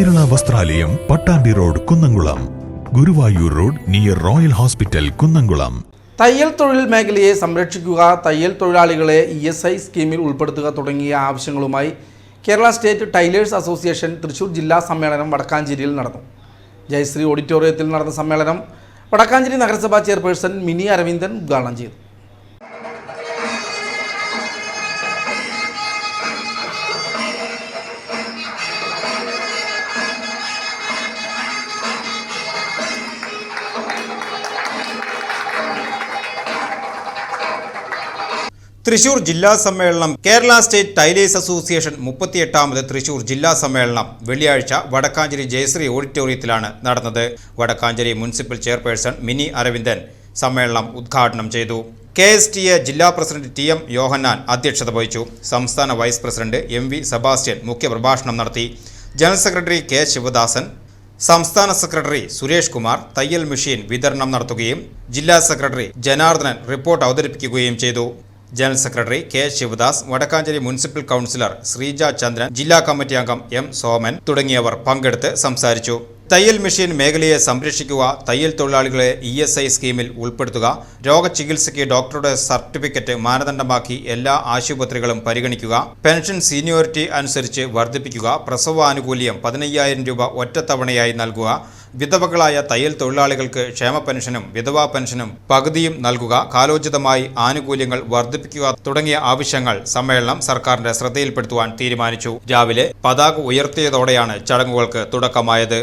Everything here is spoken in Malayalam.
Kerala Vastralayam Pattambi road Kunnamkulam, Guruvayur road near royal hospital Kunnamkulam. തയ്യൽ തൊഴിൽ മേഖലയെ സംരക്ഷിക്കുക, തയ്യൽ തൊഴിലാളികളെ ESI സ്കീമിൽ ഉൾപ്പെടുത്തുക തുടങ്ങിയ ആവശ്യങ്ങളുമായി Kerala state tailors association Thrissur ജില്ലാ സമ്മേളനം വടക്കാഞ്ചേരിയിൽ നടന്നു. ജയശ്രീ ഓഡിറ്റോറിയത്തിൽ നടന്ന സമ്മേളനം വടക്കാഞ്ചേരി നഗരസഭാ ചെയർപേഴ്സൺ മിനി അരവിന്ദൻ ഉദ്ഘാടനം ചെയ്തു. തൃശൂർ ജില്ലാ സമ്മേളനം കേരള സ്റ്റേറ്റ് ടൈലേഴ്സ് അസോസിയേഷൻ 38ാമത് തൃശൂർ ജില്ലാ സമ്മേളനം വെള്ളിയാഴ്ച വടക്കാഞ്ചേരി ജയശ്രീ ഓഡിറ്റോറിയത്തിലാണ് നടന്നത്. വടക്കാഞ്ചേരി മുനിസിപ്പൽ ചെയർപേഴ്സൺ മിനി അരവിന്ദൻ സമ്മേളനം ഉദ്ഘാടനം ചെയ്തു. KSTA ജില്ലാ പ്രസിഡന്റ് TM യോഹന്നാൻ അധ്യക്ഷത വഹിച്ചു. സംസ്ഥാന വൈസ് പ്രസിഡന്റ് MV സെബാസ്റ്റ്യൻ മുഖ്യപ്രഭാഷണം നടത്തി. ജനറൽ സെക്രട്ടറി K ശിവദാസൻ, സംസ്ഥാന സെക്രട്ടറി സുരേഷ് കുമാർ തയ്യൽ മെഷീൻ വിതരണം നടത്തുകയും ജില്ലാ സെക്രട്ടറി ജനാർദ്ദനൻ റിപ്പോർട്ട് അവതരിപ്പിക്കുകയും ചെയ്തു. General secretary K Sivadas, Vadakkanchery municipal councillor Sreeja Chandran, ജില്ലാ കമ്മിറ്റി അംഗം M സോമൻ തുടങ്ങിയവർ പങ്കെടുത്ത് സംസാരിച്ചു. തയ്യൽ മെഷീൻ മേഖലയെ സംരക്ഷിക്കുക, തയ്യൽ തൊഴിലാളികളെ ESI സ്കീമിൽ ഉൾപ്പെടുത്തുക, രോഗചികിത്സയ്ക്ക് ഡോക്ടറുടെ സർട്ടിഫിക്കറ്റ് മാനദണ്ഡമാക്കി എല്ലാ ആശുപത്രികളും പരിഗണിക്കുക, പെൻഷൻ സീനിയോറിറ്റി അനുസരിച്ച് വർദ്ധിപ്പിക്കുക, പ്രസവാനുകൂല്യം 15,000 രൂപ ഒറ്റത്തവണയായി നൽകുക, വിധവകളായ തയ്യൽ തൊഴിലാളികൾക്ക് ക്ഷേമ പെൻഷനും വിധവാ പെൻഷനും പകുതിയും നൽകുക, കാലോചിതമായി ആനുകൂല്യങ്ങൾ വർദ്ധിപ്പിക്കുക തുടങ്ങിയ ആവശ്യങ്ങൾ സമ്മേളനം സർക്കാരിന്റെ ശ്രദ്ധയിൽപ്പെടുത്തുവാൻ തീരുമാനിച്ചു. രാവിലെ പതാക ഉയർത്തിയതോടെയാണ് ചടങ്ങുകൾക്ക് തുടക്കമായത്.